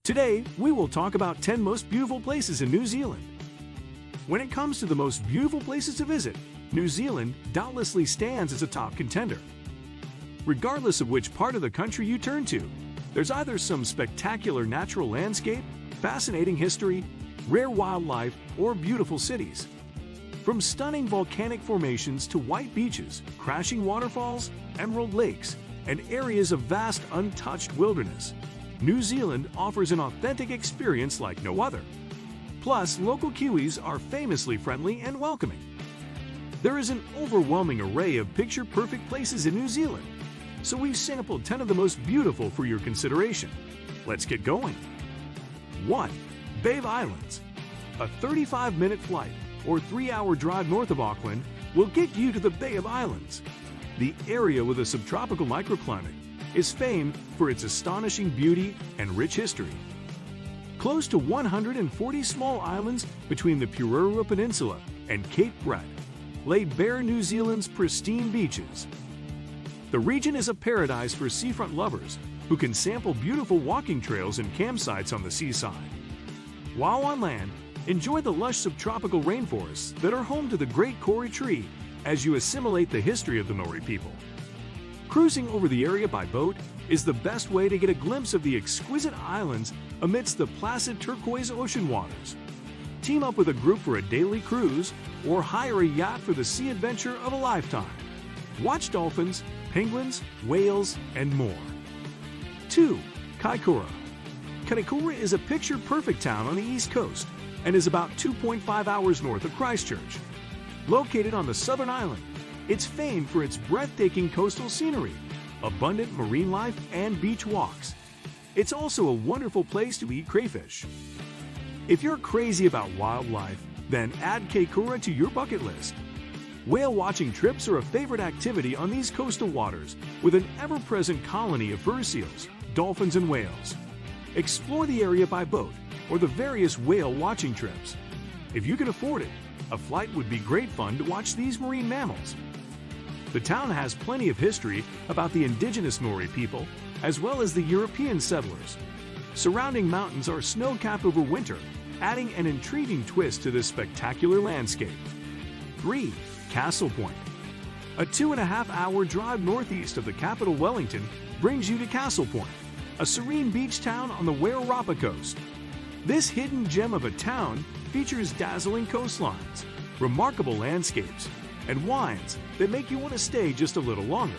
Today, we will talk about 10 most beautiful places in New Zealand. When it comes to the most beautiful places to visit, New Zealand doubtlessly stands as a top contender. Regardless of which part of the country you turn to, there's either some spectacular natural landscape, fascinating history, rare wildlife, or beautiful cities. From stunning volcanic formations to white beaches, crashing waterfalls, emerald lakes, and areas of vast untouched wilderness, New Zealand offers an authentic experience like no other. Plus, local Kiwis are famously friendly and welcoming. There is an overwhelming array of picture-perfect places in New Zealand, so we've sampled 10 of the most beautiful for your consideration. Let's get going. 1. Bay of Islands. A 35-minute flight or 3-hour drive north of Auckland will get you to the Bay of Islands. The area with a subtropical microclimate is famed for its astonishing beauty and rich history. Close to 140 small islands between the Pururua Peninsula and Cape Brett lay bare New Zealand's pristine beaches. The region is a paradise for seafront lovers who can sample beautiful walking trails and campsites on the seaside. While on land, enjoy the lush subtropical rainforests that are home to the great Kori tree as you assimilate the history of the Maori people. Cruising over the area by boat is the best way to get a glimpse of the exquisite islands amidst the placid turquoise ocean waters. Team up with a group for a daily cruise or hire a yacht for the sea adventure of a lifetime. Watch dolphins, penguins, whales, and more. 2. Kaikoura. Kaikoura is a picture-perfect town on the east coast and is about 2.5 hours north of Christchurch. Located on the southern island, it's famed for its breathtaking coastal scenery, abundant marine life, and beach walks. It's also a wonderful place to eat crayfish. If you're crazy about wildlife, then add Kaikoura to your bucket list. Whale watching trips are a favorite activity on these coastal waters with an ever-present colony of fur seals, dolphins, and whales. Explore the area by boat or the various whale watching trips. If you can afford it, a flight would be great fun to watch these marine mammals. The town has plenty of history about the indigenous Maori people, as well as the European settlers. Surrounding mountains are snow-capped over winter, adding an intriguing twist to this spectacular landscape. 3. Castle Point. A 2.5-hour drive northeast of the capital Wellington brings you to Castle Point, a serene beach town on the Wairarapa coast. This hidden gem of a town features dazzling coastlines, remarkable landscapes, and wines that make you want to stay just a little longer.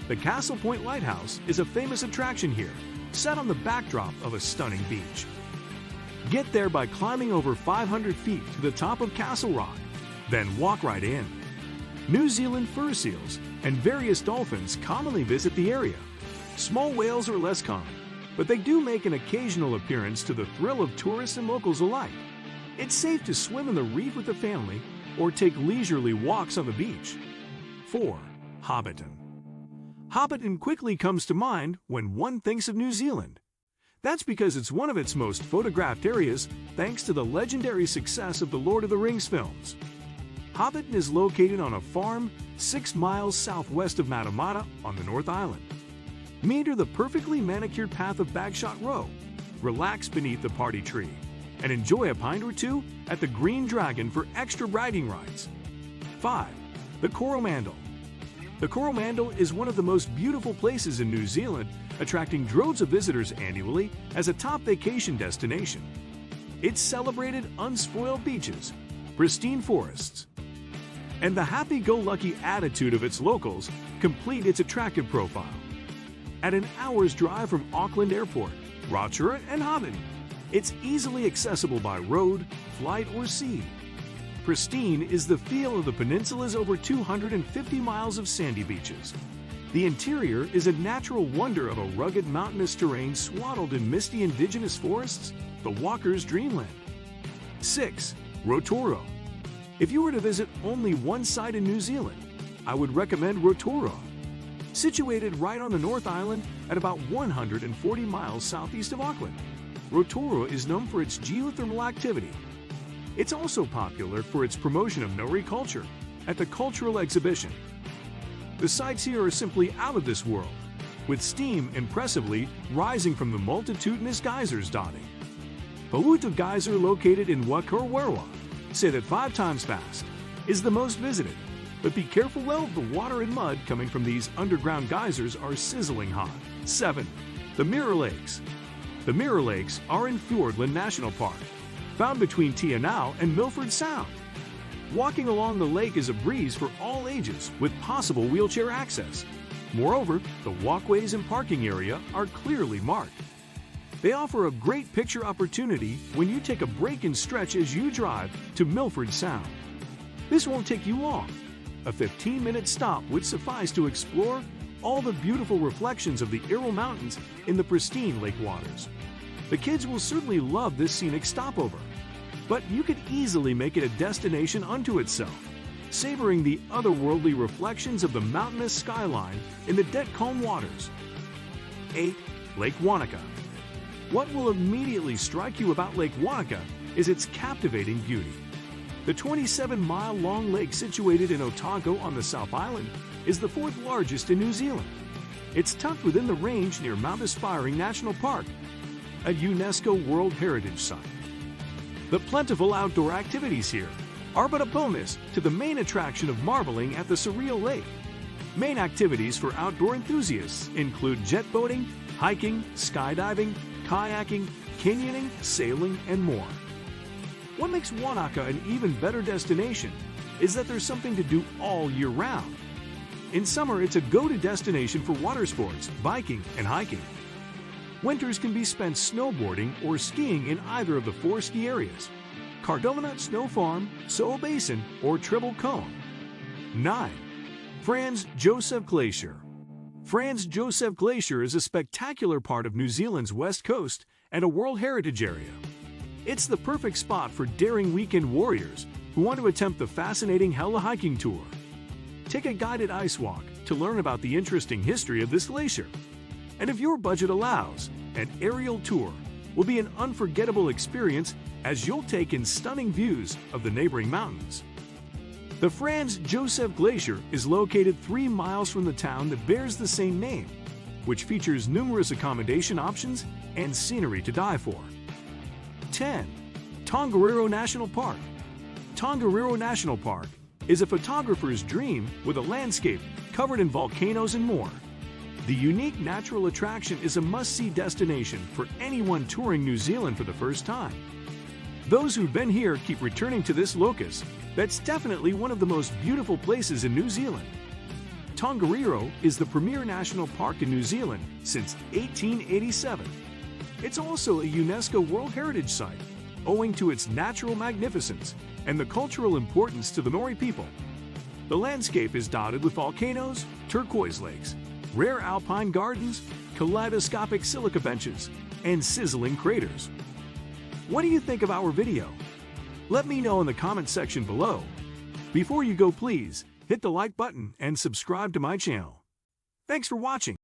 The Castle Point Lighthouse is a famous attraction here, set on the backdrop of a stunning beach. Get there by climbing over 500 feet to the top of Castle Rock, then walk right in. New Zealand fur seals and various dolphins commonly visit the area. Small whales are less common, but they do make an occasional appearance to the thrill of tourists and locals alike. It's safe to swim in the reef with the family or take leisurely walks on the beach. 4. Hobbiton. Hobbiton quickly comes to mind when one thinks of New Zealand. That's because it's one of its most photographed areas thanks to the legendary success of the Lord of the Rings films. Hobbiton is located on a farm 6 miles southwest of Matamata on the North Island. Meander the perfectly manicured path of Bagshot Row, relax beneath the party tree, and enjoy a pint or two at the Green Dragon for extra bragging rights. 5. The Coromandel. The Coromandel is one of the most beautiful places in New Zealand, attracting droves of visitors annually as a top vacation destination. Its celebrated unspoiled beaches, pristine forests, and the happy-go-lucky attitude of its locals complete its attractive profile. At an hour's drive from Auckland Airport, Rotorua, and Hobbiton, it's easily accessible by road, flight, or sea. Pristine is the feel of the peninsula's over 250 miles of sandy beaches. The interior is a natural wonder of a rugged mountainous terrain swaddled in misty indigenous forests, the walker's dreamland. 6. Rotorua. If you were to visit only one site in New Zealand, I would recommend Rotorua. Situated right on the North Island at about 140 miles southeast of Auckland, Rotorua is known for its geothermal activity. It's also popular for its promotion of Maori culture at the cultural exhibition. The sights here are simply out of this world, with steam impressively rising from the multitudinous geysers dotting. Pauta Geyser, located in Wakarwerwa, say that 5 times fast, is the most visited. But be careful, well, the water and mud coming from these underground geysers are sizzling hot. 7. The Mirror Lakes. The Mirror Lakes are in Fiordland National Park, found between Tianau and Milford Sound. Walking along the lake is a breeze for all ages, with possible wheelchair access. Moreover, the walkways and parking area are clearly marked. They offer a great picture opportunity when you take a break and stretch as you drive to Milford Sound. This won't take you long. A 15-minute stop would suffice to explore all the beautiful reflections of the Iril Mountains in the pristine lake waters. The kids will certainly love this scenic stopover, but you could easily make it a destination unto itself, savoring the otherworldly reflections of the mountainous skyline in the dead calm waters. 8. Lake Wanaka. What will immediately strike you about Lake Wanaka is its captivating beauty. The 27-mile-long lake situated in Otago on the South Island is the 4th largest in New Zealand. It's tucked within the range near Mount Aspiring National Park, a UNESCO World Heritage Site. The plentiful outdoor activities here are but a bonus to the main attraction of marveling at the surreal lake. Main activities for outdoor enthusiasts include jet boating, hiking, skydiving, kayaking, canyoning, sailing, and more. What makes Wanaka an even better destination is that there's something to do all year round. In summer, it's a go-to destination for water sports, biking, and hiking. Winters can be spent snowboarding or skiing in either of the 4 ski areas: Cardona Snow Farm, Soho Basin, or Triple Cone. 9. Franz Josef Glacier. Franz Josef Glacier is a spectacular part of New Zealand's west coast and a World Heritage Area. It's the perfect spot for daring weekend warriors who want to attempt the fascinating heli hiking tour. Take a guided ice walk to learn about the interesting history of this glacier. And if your budget allows, an aerial tour will be an unforgettable experience as you'll take in stunning views of the neighboring mountains. The Franz Josef Glacier is located 3 miles from the town that bears the same name, which features numerous accommodation options and scenery to die for. 10. Tongariro National Park. Tongariro National Park is a photographer's dream with a landscape covered in volcanoes and more. The unique natural attraction is a must-see destination for anyone touring New Zealand for the first time. Those who've been here keep returning to this locus that's definitely one of the most beautiful places in New Zealand. Tongariro is the premier national park in New Zealand since 1887. It's also a UNESCO World Heritage Site, owing to its natural magnificence and the cultural importance to the Maori people. The landscape is dotted with volcanoes, turquoise lakes, rare alpine gardens, kaleidoscopic silica benches, and sizzling craters. What do you think of our video? Let me know in the comment section below. Before you go, please hit the like button and subscribe to my channel. Thanks for watching.